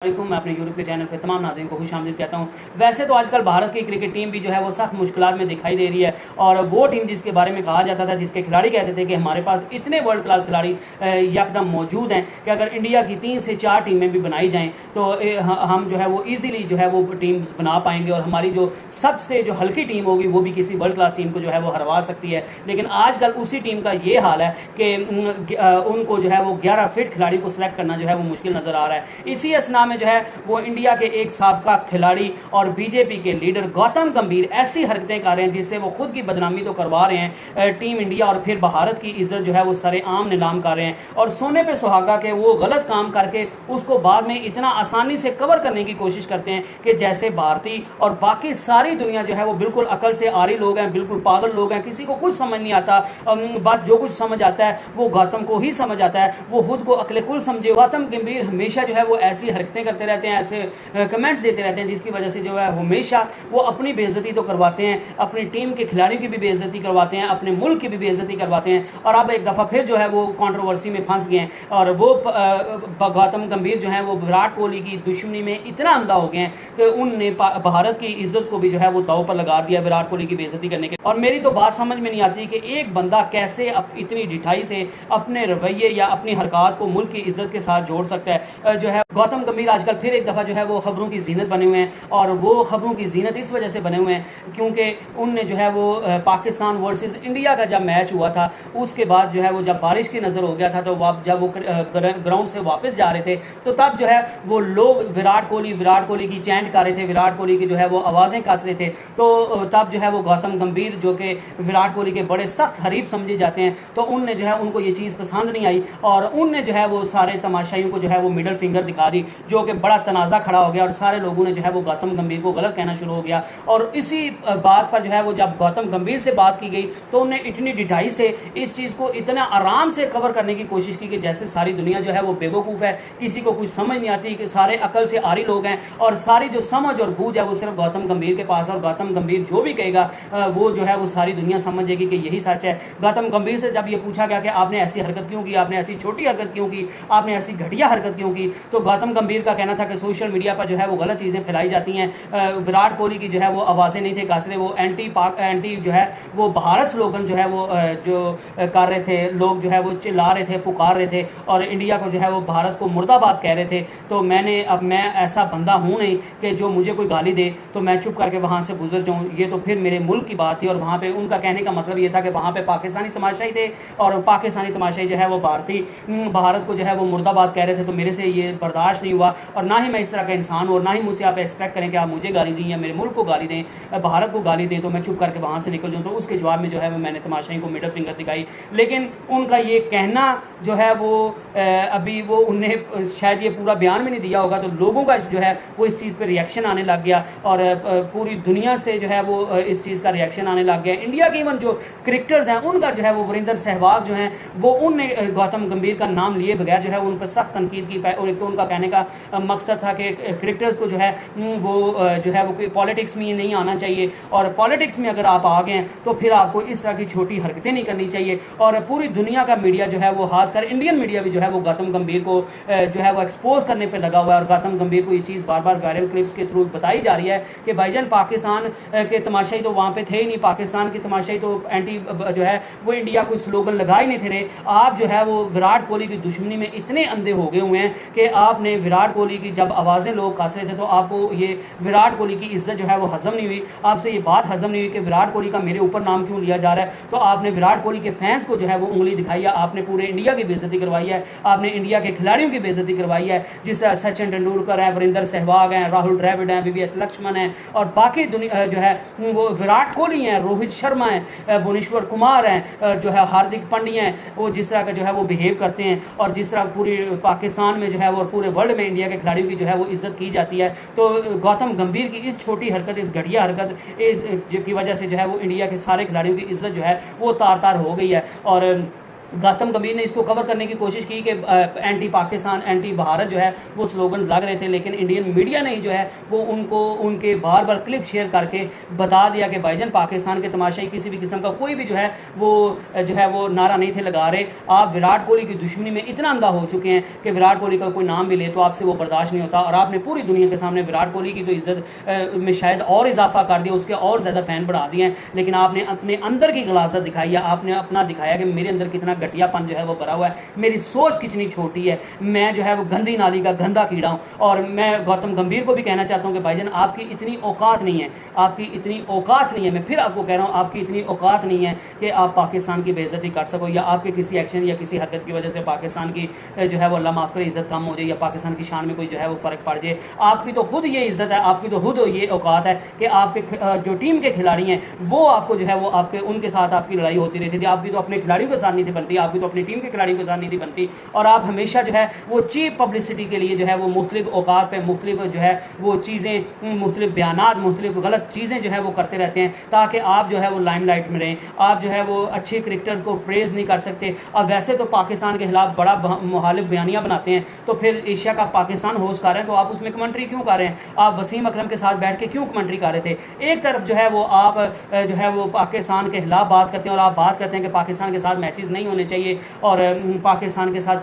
मैं अपने यूट्यूब के चैनल पे तमाम नाज़रीन को खुशामदीद कहता हूँ। वैसे तो आजकल भारत की क्रिकेट टीम भी जो है वो सख्त मुश्किलात में दिखाई दे रही है, और वो टीम जिसके बारे में कहा जाता था, जिसके खिलाड़ी कहते थे कि हमारे पास इतने वर्ल्ड क्लास खिलाड़ी यकदम मौजूद हैं कि अगर इंडिया की 3 से 4 टीमें भी बनाई जाएँ तो हम जो है वो ईजिली जो है वो टीम्स बना पाएंगे, और हमारी जो सबसे जो हल्की टीम होगी वो भी किसी वर्ल्ड क्लास टीम को जो है वो हरवा सकती है। लेकिन आजकल उसी टीम का ये हाल है कि उनको जो है वो 11 फिट खिलाड़ी को सिलेक्ट करना जो है वो मुश्किल नज़र आ रहा है। इसी असना में जो है वो इंडिया के एक साबका खिलाड़ी और बीजेपी के लीडर गौतम गंभीर ऐसी हरकतें कर रहे हैं जिससे वो खुद की बदनामी तो करवा रहे हैं टीम इंडिया, और फिर भारत की इज्जत जो है वो सरेआम नीलाम कर रहे हैं, और सोने पे सुहागा के वो गलत काम करके उसको बाद में इतना आसानी से कवर करने की कोशिश करते हैं कि जैसे भारतीय और बाकी सारी दुनिया जो है वो बिल्कुल अकल से आरी लोग हैं, बिल्कुल पागल लोग हैं, किसी को कुछ समझ नहीं आता। बस जो कुछ समझ आता है वो गौतम को ही समझ आता है, वो खुद को अकले कुल समझे। गौतम गंभीर हमेशा जो है वो ऐसी हरकतें करते रहते हैं, ऐसे कमेंट्स देते रहते हैं जिसकी वजह से जो है हमेशा वो अपनी बेइज्जती तो करवाते हैं, अपनी टीम के खिलाड़ियों की भी बेइज्जती करवाते हैं, अपने मुल्क की भी बेइज्जती करवाते हैं, और अब एक दफ़ा फिर जो है वो कंट्रोवर्सी में फंस गए हैं। और वो गौतम गंभीर जो है वो विराट कोहली की दुश्मनी में इतना अंधा हो गए हैं कि उनने भारत की इज्जत को भी जो है वो दांव पर लगा दिया विराट कोहली की बेइज्जती करने के। और मेरी तो बात समझ में नहीं आती कि एक बंदा कैसे इतनी ढिठाई से अपने रवैये या अपनी हरकत को मुल्क की इज्जत के साथ जोड़ सकता है। जो है गौतम गंभीर आजकल फिर एक दफ़ा जो है वो खबरों की जीनत बने हुए हैं, और वो खबरों की जीनत इस वजह से बने हुए हैं क्योंकि उनने जो है वो पाकिस्तान वर्सेस इंडिया का जब मैच हुआ था उसके बाद जो है वो जब बारिश की नज़र हो गया था, तो जब वो ग्राउंड से वापस जा रहे थे तो तब जो है वो लोग विराट कोहली की चैंट कर रहे थे, विराट कोहली की जो है वो आवाज़ें कस रहे थे। तो तब जो है वो गौतम गंभीर जो कि विराट कोहली के बड़े सख्त हरीफ समझे जाते हैं, तो उनने जो है उनको ये चीज़ पसंद नहीं आई, और उनने जो है वो सारे तमाशाइयों को जो है वो मिडल फिंगर दिखा दी, जो कि बड़ा तनाज़ा खड़ा हो गया, और सारे लोगों ने जो है वो गौतम गंभीर को गलत कहना शुरू हो गया। और इसी बात पर जो है वो जब गौतम गंभीर से बात की गई तो उन्हें इतनी ढिठाई से इस चीज़ को इतना आराम से कवर करने की कोशिश की कि जैसे सारी दुनिया जो है वो बेवकूफ़ है, किसी को कुछ समझ नहीं आती, कि सारे अकल से आरी लोग हैं, और सारी जो समझ और बूझ है वो सिर्फ गौतम गंभीर के पास, और गौतम गंभीर जो भी कहेगा वो जो है वो सारी दुनिया समझेगी कि यही सच है। गौतम गंभीर से जब ये पूछा गया कि आपने ऐसी हरकत क्यों की, आपने ऐसी छोटी हरकत क्यों की, आपने ऐसी घटिया हरकत क्यों की, तो गौतम गंभीर का कहना था कि सोशल मीडिया पर जो है वो गलत चीज़ें फैलाई जाती हैं, विराट कोहली की जो है वो आवाज़ें नहीं थे कासरे, वो एंटी जो है वो भारत स्लोगन जो है वो जो कर रहे थे, लोग जो है वो चिल्ला रहे थे, पुकार रहे थे, और इंडिया को जो है वो भारत को मुर्दाबाद कह रहे थे। तो मैं ऐसा बंदा हूँ नहीं कि जो मुझे कोई गाली दे तो मैं चुप करके वहाँ से गुजर जाऊँ, ये तो फिर मेरे मुल्क की बात थी। और वहाँ पे उनका कहने का मतलब ये था कि वहाँ पे पाकिस्तानी तमाशाई थे, और पाकिस्तानी तमाशाई जो है वो भारत को जो है वो मुर्दाबाद कह रहे थे, तो मेरे से ये बर्दाश्त नहीं हुआ, और ना ही मैं इस तरह का इंसान हूँ, और ना ही मुझसे आप एक्सपेक्ट करें कि आप मुझे गाली दें या मेरे मुल्क को गाली दें, भारत को गाली दें, तो मैं चुप करके वहाँ से निकल जाऊँ। तो उसके जवाब में जो है मैंने तमाशाई को मिडल फिंगर दिखाई। लेकिन उनका ये कहना जो है वो अभी वो उन्हें शायद ये पूरा बयान में नहीं दिया होगा, तो लोगों का जो है वो इस चीज़ पे रिएक्शन आने लग गया, और पूरी दुनिया से जो है वो इस चीज़ का रिएक्शन आने लग गया। इंडिया के इवन जो क्रिकेटर्स हैं उनका जो है वो वीरेंद्र सहवाग जो हैं वो उनने गौतम गंभीर का नाम लिए बगैर जो है उन पर सख्त तनकीद की, और एक तो उनका कहने का मकसद था कि क्रिकेटर्स को जो है वो जो है वो पॉलिटिक्स में नहीं आना चाहिए, और पॉलिटिक्स में अगर आप आ गए हैं तो फिर आपको इस तरह की छोटी हरकतें नहीं करनी चाहिए। और पूरी दुनिया का मीडिया जो है वो खासकर इंडियन मीडिया भी जो है वो गौतम गंभीर को जो है वो एक्सपोज करने पे लगा हुआ है, और गौतम गंभीर को ये चीज़ बार बार वायरल क्लिप्स के थ्रू बताई जा रही है कि भाईजान पाकिस्तान के तमाशाई तो वहाँ पे थे ही नहीं, पाकिस्तान की तमाशाई तो एंटी जो है वो इंडिया को स्लोगन लगा ही नहीं थे रहे। आप जो है वो विराट कोहली की दुश्मनी में इतने अंधे हो गए हुए हैं कि आपने विराट कोहली की जब आवाज़ें लोग कास रहे थे तो आपको ये विराट कोहली की इज्जत जो है वो हजम नहीं हुई, आपसे ये बात हजम नहीं हुई कि विराट कोहली का मेरे ऊपर नाम क्यों लिया जा रहा है। तो आपने विराट कोहली के फैंस को जो है वो उंगली दिखाई है, आपने पूरे इंडिया की बेइज्जती करवाई है, आपने इंडिया के खिलाड़ियों की बेइज्जती करवाई है, जिससे सचिन तेंदुलकर हैं, वीरेंद्र सहवाग हैं, राहुल द्रविड़ हैं, VVS लक्ष्मण हैं, और बाकी दुनिया जो है वो विराट कोहली हैं, रोहित शर्मा हैं, भुवनेश्वर कुमार हैं, जो है हार्दिक पांड्या हैं, वो जिस तरह का जो है वो बिहेव करते हैं, और जिस तरह पूरी पाकिस्तान में जो है वो पूरे वर्ल्ड में इंडिया के खिलाड़ियों की जो है वो इज्जत की जाती है। तो गौतम गंभीर की इस छोटी हरकत, इस घटिया हरकत की वजह से जो है वो इंडिया के सारे खिलाड़ियों की इज्जत जो है वो तार तार हो गई है। और गौतम गंभीर ने इसको कवर करने की कोशिश की कि एंटी पाकिस्तान एंटी भारत जो है वो स्लोगन लग रहे थे, लेकिन इंडियन मीडिया ने जो है वो उनको उनके बार बार क्लिप शेयर करके बता दिया कि भाईजान पाकिस्तान के तमाशाई किसी भी किस्म का कोई भी जो है वो नारा नहीं थे लगा रहे। आप विराट कोहली की दुश्मनी में इतना अंधा हो चुके हैं कि विराट कोहली का कोई नाम भी ले तो आपसे वो बर्दाश्त नहीं होता, और आपने पूरी दुनिया के सामने विराट कोहली की तो इज्जत में शायद और इजाफा कर दिया, उसके और ज़्यादा फैन बढ़ा दिए हैं, लेकिन आपने अपने अंदर की गलासत दिखाई है, आपने अपना दिखाया कि मेरे अंदर कितना घटियापन जो है वो भरा हुआ है, मेरी सोच कितनी छोटी है, मैं जो है वो गंदी नाली का गंदा कीड़ा हूँ। और मैं गौतम गंभीर को भी कहना चाहता हूँ कि भाईजान आपकी इतनी औकात नहीं है, आपकी इतनी औकात नहीं है, मैं फिर आपको कह रहा हूँ आपकी इतनी औकात नहीं है कि आप पाकिस्तान की बेइज्जती कर सको, या आपके किसी एक्शन या किसी हरकत की वजह से पाकिस्तान की जो है वो अल्लाह माफ़ करे इज्जत कम हो जाए या पाकिस्तान की शान में कोई जो है वो फ़र्क पड़ जाए। आपकी तो खुद ये इज्जत है, आपकी तो खुद ये औकात है कि आपके जो टीम के खिलाड़ी हैं वो आपको जो है वो आपके उनके साथ आपकी लड़ाई होती रहती थी, आपकी तो अपने खिलाड़ियों के साथ नहीं थी बनती, आपकी तो अपनी टीम के खिलाड़ियों के साथ नहीं थी बनती, और आप हमेशा जो है वो चीप पब्लिसिटी के लिए जो है वो मुख्तलिफ औकात पे मुख्तलिफ जो है वो चीज़ें मुख्तलिफ बयानात मुख्तलिफ गलत चीज़ें जो है वो करते रहते हैं ताकि आप जो है वो लाइमलाइट में रहें, आप जो है वो अच्छे क्रिकेटर को प्रेज़ नहीं कर सकते। अब वैसे तो पाकिस्तान के खिलाफ बड़ा मुखालिफ बयानियाँ बनाते हैं, तो फिर एशिया का पाकिस्तान होस्ट कर रहे हैं तो आप उसमें कमेंट्री क्यों कर रहे हैं? आप वसीम अकरम के साथ बैठ के क्यों कमेंट्री कर रहे थे? एक तरफ जो है वो आप जो है वो पाकिस्तान के खिलाफ बात करते हैं और आप बात करते हैं कि पाकिस्तान के साथ मैचेस नहीं होने चाहिए और पाकिस्तान के साथ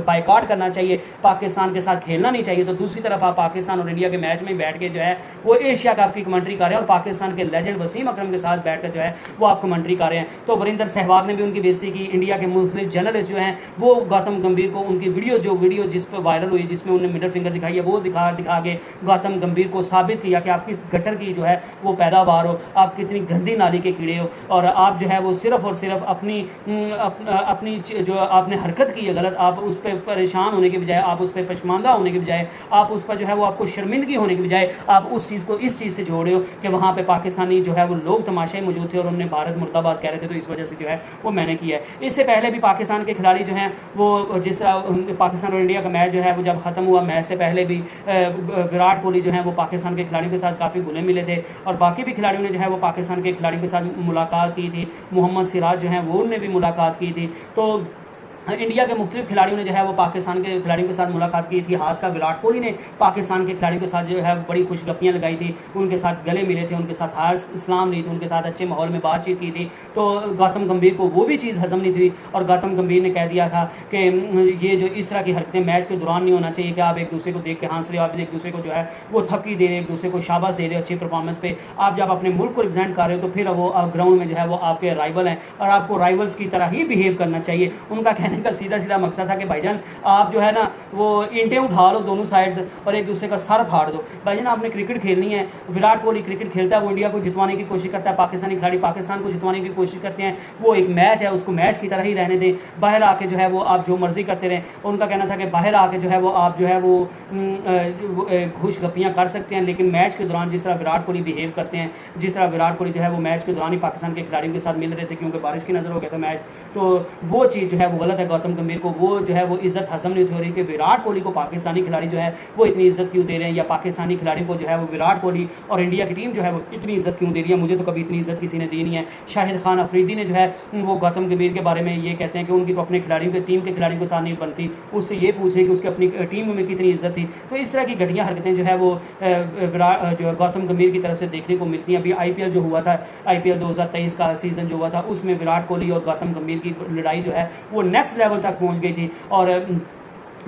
बाइकआउट करना चाहिए, पाकिस्तान के साथ खेलना नहीं चाहिए, तो दूसरी तरफ आप पाकिस्तान और इंडिया के मैच में बैठ के जो है वो एशिया कप की कमेंट्री कर रहे हैं और पाकिस्तान के लेजेंड वसीम अकरम के साथ बैठ कर जो है वो आप कमेंट्री कर रहे हैं। तो वरिंदर सहवाग ने भी उनकी बेइज्जती की। इंडिया के मुख्तलिफ जर्नलिस्ट जो हैं वो गौतम गंभीर को उनकी वीडियो जिस पर वायरल हुई जिसमें उन्होंने मिडल फिंगर दिखाई है वो दिखा के गौतम गंभीर को साबित किया कि आप किस गटर की जो है वो पैदावार हो, आप कितनी गंदी नाली के कीड़े हो, और आप जो है वो सिर्फ और सिर्फ अपनी जो आपने हरकत की है गलत, आप उस पर परेशान होने के बजाय, आप उस पर पशमानदा होने के बजाय, आप उस पर जो है वो आपको शर्मिंदगी होने के बजाय आप उस चीज़ को इस चीज़ से जोड़े हो कि वहाँ पे पाकिस्तानी जो है वो लोग तमाशाई मौजूद थे और उन्होंने भारत मुर्दाबाद कह रहे थे, तो इस वजह से जो है वो मैंने किया है। इससे पहले भी पाकिस्तान के खिलाड़ी जो हैं वो जिस तरह पाकिस्तान और इंडिया का मैच जो है वो जब ख़त्म हुआ, मैच से पहले भी विराट कोहली जो है वो पाकिस्तान के खिलाड़ियों के साथ काफ़ी घुले मिले थे और बाकी भी खिलाड़ियों ने जो है वो पाकिस्तान के खिलाड़ियों के साथ मुलाकात की थी। मोहम्मद सिराज जो हैं वो उनने भी मुलाकात की थी। तो इंडिया के मुख्तलिफ खिलाड़ियों ने जो है वो पाकिस्तान के खिलाड़ियों के साथ मुलाकात की थी। हास का विराट कोहली ने पाकिस्तान के खिलाड़ियों के साथ जो है बड़ी खुशगपियाँ लगाई थी, उनके साथ गले मिले थे, उनके साथ हार इस्लाम ली थी, उनके साथ अच्छे माहौल में बातचीत की थी। तो गौतम गंभीर को वो भी चीज़ हजम नहीं थी और गौतम गंभीर ने कह दिया था कि ये जो इस तरह की हरकतें मैच के दौरान नहीं होना चाहिए कि आप एक दूसरे को देख के हंस रहे हो, आप एक दूसरे को जो है वो थपकी दे रहे, एक दूसरे को शाबाश दे रहे अच्छी परफॉर्मेंस पे। आप जब अपने मुल्क को रिप्रेजेंट कर रहे हो तो फिर वो ग्राउंड में जो है वो आपके राइवल हैं और आपको राइवल्स की तरह ही बिहेव करना चाहिए। उनका कहने का सीधा सीधा मकसद था कि भाईजान आप जो है ना वो ईंटें उठा लो दोनों साइड से और एक दूसरे का सर फाड़ दो। भाईजान आपने क्रिकेट खेलनी है, विराट कोहली क्रिकेट खेलता है, वो इंडिया को जितवाने की कोशिश करता है, पाकिस्तानी खिलाड़ी पाकिस्तान को जितवाने की कोशिश करते हैं, वो एक मैच है उसको मैच की तरह ही रहने दें। बाहर आके जो है वो आप जो मर्जी करते रहें। उनका कहना था कि बाहर आके जो है वो आप जो है वो खुश गपियाँ कर सकते हैं, लेकिन मैच के दौरान जिस तरह विराट कोहली बिहेव करते हैं, जिस तरह विराट कोहली जो है वो मैच के दौरान ही पाकिस्तान के खिलाड़ियों के साथ मिल रहे थे क्योंकि बारिश की नज़र हो गया था मैच, तो वो चीज़ जो है वो गलत है। गौतम गंभीर को वो जो है वो इज्जत हजम नहीं हो रही कि विराट कोहली को पाकिस्तानी खिलाड़ी जो है वो इतनी इज्जत क्यों दे रहे हैं, या पाकिस्तानी खिलाड़ी को जो है वो विराट कोहली और इंडिया की टीम जो है वो इतनी इज्जत क्यों दे रही है। मुझे तो कभी इतनी इज्जत किसी ने दी नहीं है। शाहिद खान अफरीदी ने जो है वो गौतम गंभीर के बारे में ये कहते हैं कि उनकी तो अपने खिलाड़ियों के टीम के खिलाड़ियों के साथ नहीं बनती, उससे ये पूछे कि उसकी अपनी टीम में कितनी इज्जत थी। तो इस तरह की घटिया हरकतें जो है वो विराट जो गौतम गंभीर की तरफ से देखने को मिलती हैं। अभी IPL जो हुआ था, IPL 2023 का सीज़न जो हुआ था, उसमें विराट कोहली और गौतम गंभीर की लड़ाई जो है वो नेक्स्ट लेवल तक पहुंच गई थी। और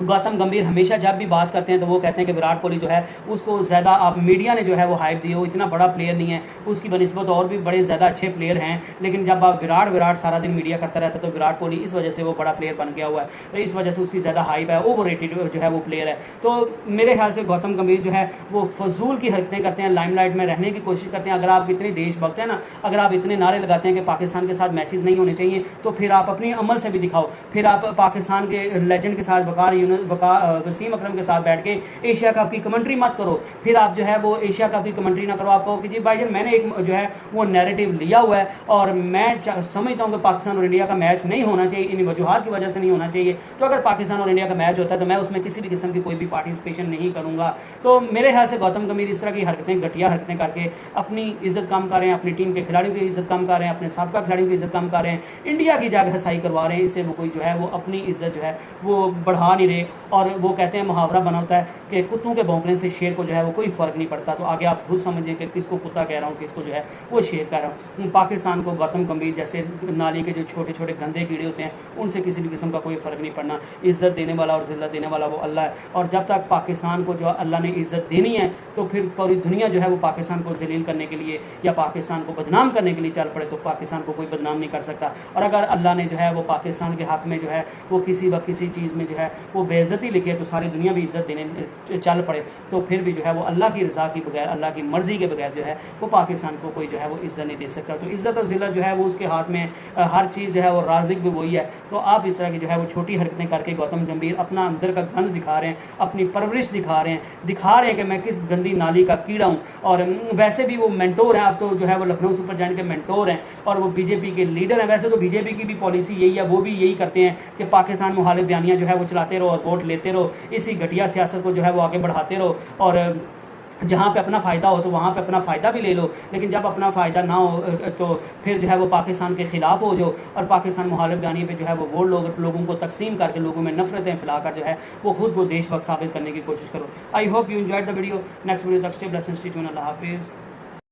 गौतम गंभीर हमेशा जब भी बात करते हैं तो वो कहते हैं कि विराट कोहली जो है उसको ज़्यादा आप मीडिया ने जो है वो हाइप दी, वो इतना बड़ा प्लेयर नहीं है, उसकी बनिस्बत और भी बड़े ज़्यादा अच्छे प्लेयर हैं, लेकिन जब आप विराट सारा दिन मीडिया करता रहता है तो विराट कोहली इस वजह से वो बड़ा प्लेयर बन गया हुआ है, तो इस वजह से उसकी ज़्यादा हाइप है, ओवररेटेड जो है वो प्लेयर है। तो मेरे ख्याल से गौतम गंभीर जो है वो फजूल की हरकतें करते हैं, लाइमलाइट में रहने की कोशिश करते हैं। अगर आप इतने देशभक्त हैं ना, अगर आप इतने नारे लगाते हैं कि पाकिस्तान के साथ मैचेस नहीं होने चाहिए, तो फिर आप अपने अमल से भी दिखाओ। फिर आप पाकिस्तान के लेजेंड के साथ वकार वसीम अकरम के साथ बैठ के एशिया कप की कमेंट्री मत करो, फिर आप जो है वो एशिया कप की कमेंट्री ना करो। आप कहो कि जी भाई मैंने एक जो है वो नैरेटिव लिया हुआ है और मैं समझता हूँ कि पाकिस्तान और इंडिया का मैच नहीं होना चाहिए, इन वजूहात की वजह से नहीं होना चाहिए, तो अगर पाकिस्तान और इंडिया का मैच होता है तो मैं उसमें किसी भी किस्म की कोई भी पार्टिसिपेशन नहीं करूँगा। तो मेरे ख्याल से गौतम गंभीर इस तरह की हरकतें, घटिया हरकतें करके अपनी इज्जत कम कर रहे हैं, अपनी टीम के खिलाड़ियों की इज्जत कम कर रहे हैं, अपने साबका खिलाड़ियों की इज्जत कम कर रहे हैं, इंडिया की जाग हसाई करवा रहे हैं। इससे वो कोई जो है वो अपनी इज्जत जो है वो बढ़ा नहीं रहे। और वो कहते हैं, मुहावरा बना होता है कि कुत्तों के भौंकने से शेर को जो है वो कोई फ़र्क नहीं पड़ता। तो आगे आप खुद समझें कि किसको कुत्ता कह रहा हूँ, किसको जो है वो शेर कह रहा हूँ। पाकिस्तान को गौतम गंभीर जैसे नाली के जो छोटे छोटे गंदे कीड़े होते हैं उनसे किसी भी किस्म का कोई फ़र्क नहीं पड़ना। इज्जत देने वाला और जिल्लत देने वाला वो अल्लाह है, और जब तक पाकिस्तान को जो अल्लाह ने इज्जत देनी है तो फिर पूरी दुनिया जो है वो पाकिस्तान को जलील करने के लिए या पाकिस्तान को बदनाम करने के लिए चल पड़े तो पाकिस्तान को कोई बदनाम नहीं कर सकता। और अगर अल्लाह ने जो है वो पाकिस्तान के हक़ में जो है वो किसी व किसी चीज़ में जो है वो बेइज्जती लिखी है तो सारी दुनिया भी इज्जत देने चल पड़े तो फिर भी जो है वो अल्लाह की रज़ा के बगैर, अल्लाह की मर्ज़ी के बगैर जो है वो पाकिस्तान को कोई जो है वो इज्जत नहीं दे सकता। तो इज्जत और ज़िल्लत जो है वो उसके हाथ में, हर चीज़ जो है वो राज़िक भी वही है। तो आप इस तरह की जो है वो छोटी हरकतें करके गौतम गंभीर अपना अंदर का गंद दिखा रहे हैं, अपनी परवरिश दिखा रहे हैं कि मैं किस गंदी नाली का कीड़ा हूँ। और वैसे भी वो मेंटोर हैं, आप तो जो है वो लखनऊ सुपर जायंट के मेंटोर हैं और वो बीजेपी के लीडर हैं। वैसे तो बीजेपी की भी पॉलिसी यही है, वो भी यही करते हैं कि पाकिस्तान मुखालिफ बयानियाँ जो है वो चलाते रहो और वोट लेते रहो, इसी घटिया सियासत को जो है वो आगे बढ़ाते रहो, और जहाँ पे अपना फ़ायदा हो तो वहाँ पे अपना फ़ायदा भी ले लो, लेकिन जब अपना फ़ायदा ना हो तो फिर जो है वो पाकिस्तान के ख़िलाफ़ हो जो और पाकिस्तान मुखालिफ बयानी पे जो है वो वोट लोगों को तकसीम करके लोगों में नफरतें फैलाकर जो है वो खुद को देशभक्त साबित करने की कोशिश करो। I hope you enjoyed the video. Next video तक स्टे ब्लेस्ड, स्टे ट्यून्ड। अल्लाह हाफिज़।